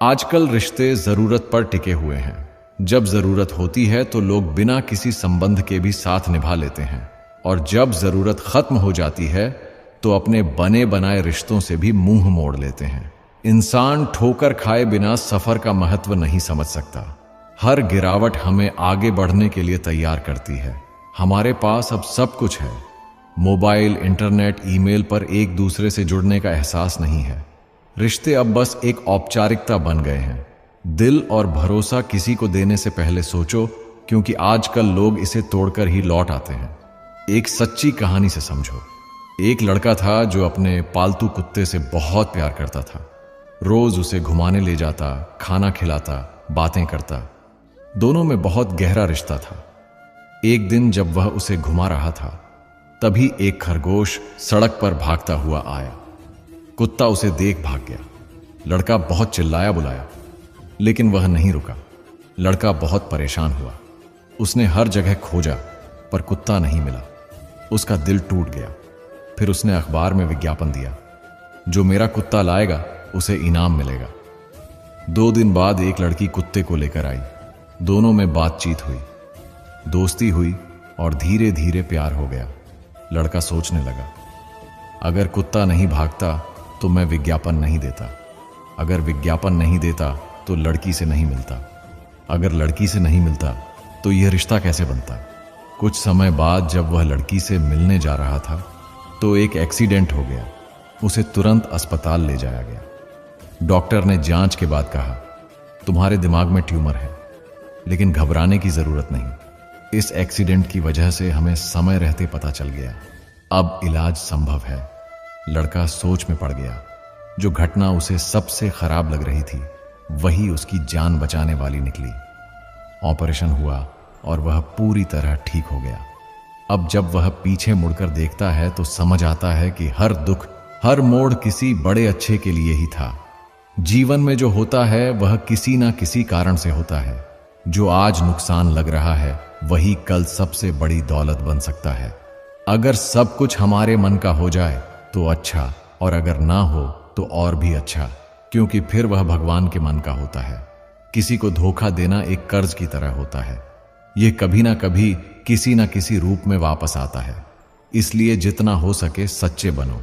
आजकल रिश्ते जरूरत पर टिके हुए हैं। जब जरूरत होती है तो लोग बिना किसी संबंध के भी साथ निभा लेते हैं, और जब जरूरत खत्म हो जाती है तो अपने बने बनाए रिश्तों से भी मुंह मोड़ लेते हैं। इंसान ठोकर खाए बिना सफर का महत्व नहीं समझ सकता। हर गिरावट हमें आगे बढ़ने के लिए तैयार करती है। हमारे पास अब सब कुछ है, मोबाइल, इंटरनेट, ईमेल पर एक दूसरे से जुड़ने का एहसास नहीं है। रिश्ते अब बस एक औपचारिकता बन गए हैं। दिल और भरोसा किसी को देने से पहले सोचो, क्योंकि आजकल लोग इसे तोड़कर ही लौट आते हैं। एक सच्ची कहानी से समझो। एक लड़का था जो अपने पालतू कुत्ते से बहुत प्यार करता था। रोज उसे घुमाने ले जाता, खाना खिलाता, बातें करता। दोनों में बहुत गहरा रिश्ता था। एक दिन जब वह उसे घुमा रहा था, तभी एक खरगोश सड़क पर भागता हुआ आया। कुत्ता उसे देख भाग गया। लड़का बहुत चिल्लाया बुलाया, लेकिन वह नहीं रुका। लड़का बहुत परेशान हुआ। उसने हर जगह खोजा, पर कुत्ता नहीं मिला। उसका दिल टूट गया। फिर उसने अखबार में विज्ञापन दिया, जो मेरा कुत्ता लाएगा उसे इनाम मिलेगा। 2 दिन बाद एक लड़की कुत्ते को लेकर आई। दोनों में बातचीत हुई, दोस्ती हुई और धीरे धीरे प्यार हो गया। लड़का सोचने लगा, अगर कुत्ता नहीं भागता तो मैं विज्ञापन नहीं देता। अगर विज्ञापन नहीं देता तो लड़की से नहीं मिलता। अगर लड़की से नहीं मिलता तो यह रिश्ता कैसे बनता। कुछ समय बाद जब वह लड़की से मिलने जा रहा था तो एक एक्सीडेंट हो गया। उसे तुरंत अस्पताल ले जाया गया। डॉक्टर ने जांच के बाद कहा, तुम्हारे दिमाग में ट्यूमर है, लेकिन घबराने की जरूरत नहीं। इस एक्सीडेंट की वजह से हमें समय रहते पता चल गया। अब इलाज संभव है। लड़का सोच में पड़ गया। जो घटना उसे सबसे खराब लग रही थी, वही उसकी जान बचाने वाली निकली। ऑपरेशन हुआ और वह पूरी तरह ठीक हो गया। अब जब वह पीछे मुड़कर देखता है तो समझ आता है कि हर दुख, हर मोड़ किसी बड़े अच्छे के लिए ही था। जीवन में जो होता है वह किसी ना किसी कारण से होता है। जो आज नुकसान लग रहा है, वही कल सबसे बड़ी दौलत बन सकता है। अगर सब कुछ हमारे मन का हो जाए तो अच्छा, और अगर ना हो तो और भी अच्छा, क्योंकि फिर वह भगवान के मन का होता है। किसी को धोखा देना एक कर्ज की तरह होता है। यह कभी ना कभी किसी ना किसी रूप में वापस आता है। इसलिए जितना हो सके सच्चे बनो।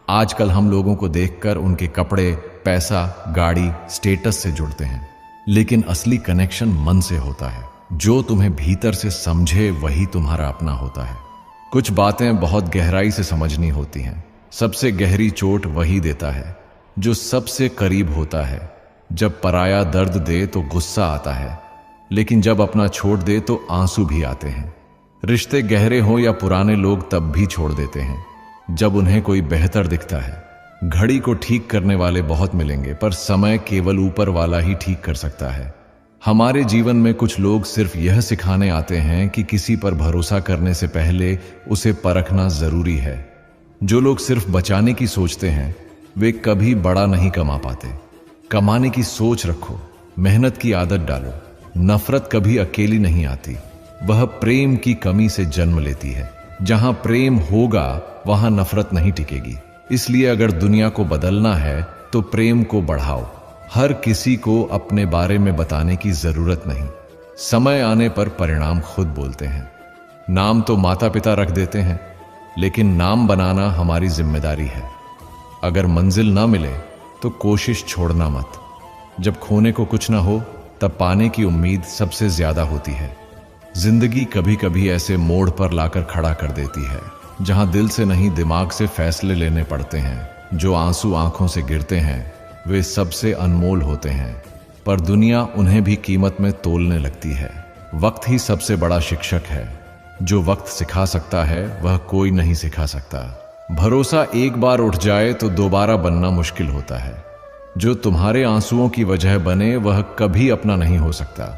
आजकल हम लोगों को देखकर उनके कपड़े, पैसा, गाड़ी, स्टेटस से जुड़ते हैं, लेकिन असली कनेक्शन मन से होता है। जो तुम्हें भीतर से समझे वही तुम्हारा अपना होता है। कुछ बातें बहुत गहराई से समझनी होती हैं। सबसे गहरी चोट वही देता है जो सबसे करीब होता है। जब पराया दर्द दे तो गुस्सा आता है, लेकिन जब अपना छोड़ दे तो आंसू भी आते हैं। रिश्ते गहरे हो या पुराने, लोग तब भी छोड़ देते हैं जब उन्हें कोई बेहतर दिखता है। घड़ी को ठीक करने वाले बहुत मिलेंगे, पर समय केवल ऊपर वाला ही ठीक कर सकता है। हमारे जीवन में कुछ लोग सिर्फ यह सिखाने आते हैं कि किसी पर भरोसा करने से पहले उसे परखना जरूरी है। जो लोग सिर्फ बचाने की सोचते हैं, वे कभी बड़ा नहीं कमा पाते। कमाने की सोच रखो, मेहनत की आदत डालो। नफरत कभी अकेली नहीं आती, वह प्रेम की कमी से जन्म लेती है। जहां प्रेम होगा वहां नफरत नहीं टिकेगी। इसलिए अगर दुनिया को बदलना है तो प्रेम को बढ़ाओ। हर किसी को अपने बारे में बताने की जरूरत नहीं। समय आने पर परिणाम खुद बोलते हैं। नाम तो माता पिता रख देते हैं, लेकिन नाम बनाना हमारी जिम्मेदारी है। अगर मंजिल ना मिले तो कोशिश छोड़ना मत। जब खोने को कुछ ना हो तब पाने की उम्मीद सबसे ज्यादा होती है। जिंदगी कभी कभी ऐसे मोड़ पर लाकर खड़ा कर देती है जहां दिल से नहीं दिमाग से फैसले लेने पड़ते हैं। जो आंसू आंखों से गिरते हैं वे सबसे अनमोल होते हैं, पर दुनिया उन्हें भी कीमत में तोलने लगती है। वक्त ही सबसे बड़ा शिक्षक है। जो वक्त सिखा सकता है वह कोई नहीं सिखा सकता। भरोसा एक बार उठ जाए तो दोबारा बनना मुश्किल होता है। जो तुम्हारे आंसुओं की वजह बने वह कभी अपना नहीं हो सकता।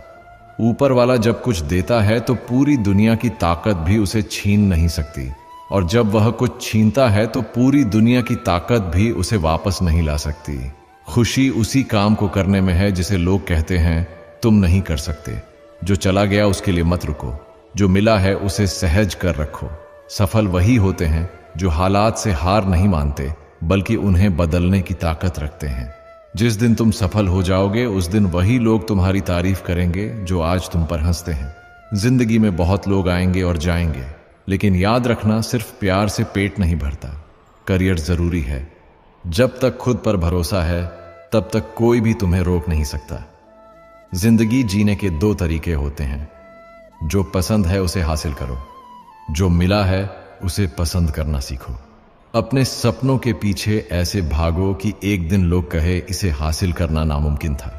ऊपर वाला जब कुछ देता है तो पूरी दुनिया की ताकत भी उसे छीन नहीं सकती, और जब वह कुछ छीनता है तो पूरी दुनिया की ताकत भी उसे वापस नहीं ला सकती। खुशी उसी काम को करने में है जिसे लोग कहते हैं तुम नहीं कर सकते। जो चला गया उसके लिए मत रुको, जो मिला है उसे सहज कर रखो। सफल वही होते हैं जो हालात से हार नहीं मानते, बल्कि उन्हें बदलने की ताकत रखते हैं। जिस दिन तुम सफल हो जाओगे उस दिन वही लोग तुम्हारी तारीफ करेंगे जो आज तुम पर हंसते हैं। जिंदगी में बहुत लोग आएंगे और जाएंगे, लेकिन याद रखना सिर्फ प्यार से पेट नहीं भरता। करियर जरूरी है। जब तक खुद पर भरोसा है तब तक कोई भी तुम्हें रोक नहीं सकता। जिंदगी जीने के दो तरीके होते हैं, जो पसंद है उसे हासिल करो, जो मिला है उसे पसंद करना सीखो। अपने सपनों के पीछे ऐसे भागो कि एक दिन लोग कहे इसे हासिल करना नामुमकिन था,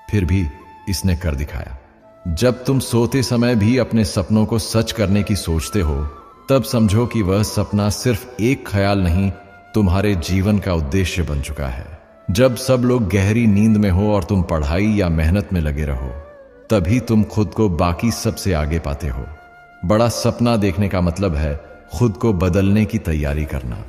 फिर भी इसने कर दिखाया। जब तुम सोते समय भी अपने सपनों को सच करने की सोचते हो, तब समझो कि वह सपना सिर्फ एक ख्याल नहीं, तुम्हारे जीवन का उद्देश्य बन चुका है। जब सब लोग गहरी नींद में हो और तुम पढ़ाई या मेहनत में लगे रहो, तभी तुम खुद को बाकी सबसे आगे पाते हो। बड़ा सपना देखने का मतलब है खुद को बदलने की तैयारी करना,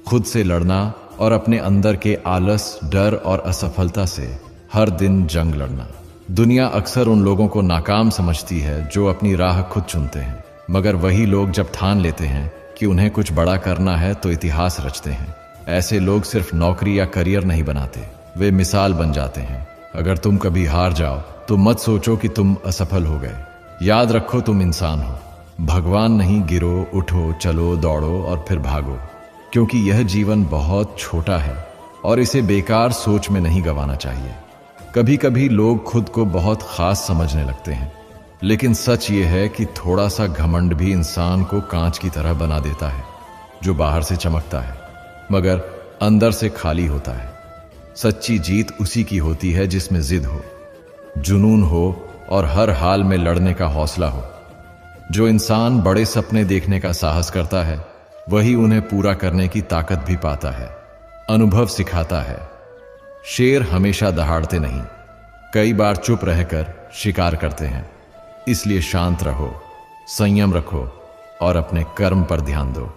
खुद से लड़ना और अपने अंदर के आलस, डर और असफलता से हर दिन जंग लड़ना। दुनिया अक्सर उन लोगों को नाकाम समझती है जो अपनी राह खुद चुनते हैं, मगर वही लोग जब ठान लेते हैं कि उन्हें कुछ बड़ा करना है तो इतिहास रचते हैं। ऐसे लोग सिर्फ नौकरी या करियर नहीं बनाते, वे मिसाल बन जाते हैं। अगर तुम कभी हार जाओ तो मत सोचो कि तुम असफल हो गए। याद रखो तुम इंसान हो, भगवान नहीं। गिरो, उठो, चलो, दौड़ो और फिर भागो, क्योंकि यह जीवन बहुत छोटा है और इसे बेकार सोच में नहीं गंवाना चाहिए। कभी कभी लोग खुद को बहुत खास समझने लगते हैं, लेकिन सच ये है कि थोड़ा सा घमंड भी इंसान को कांच की तरह बना देता है, जो बाहर से चमकता है मगर अंदर से खाली होता है। सच्ची जीत उसी की होती है जिसमें जिद हो, जुनून हो और हर हाल में लड़ने का हौसला हो। जो इंसान बड़े सपने देखने का साहस करता है, वही उन्हें पूरा करने की ताकत भी पाता है। अनुभव सिखाता है, शेर हमेशा दहाड़ते नहीं, कई बार चुप रहकर शिकार करते हैं। इसलिए शांत रहो, संयम रखो और अपने कर्म पर ध्यान दो।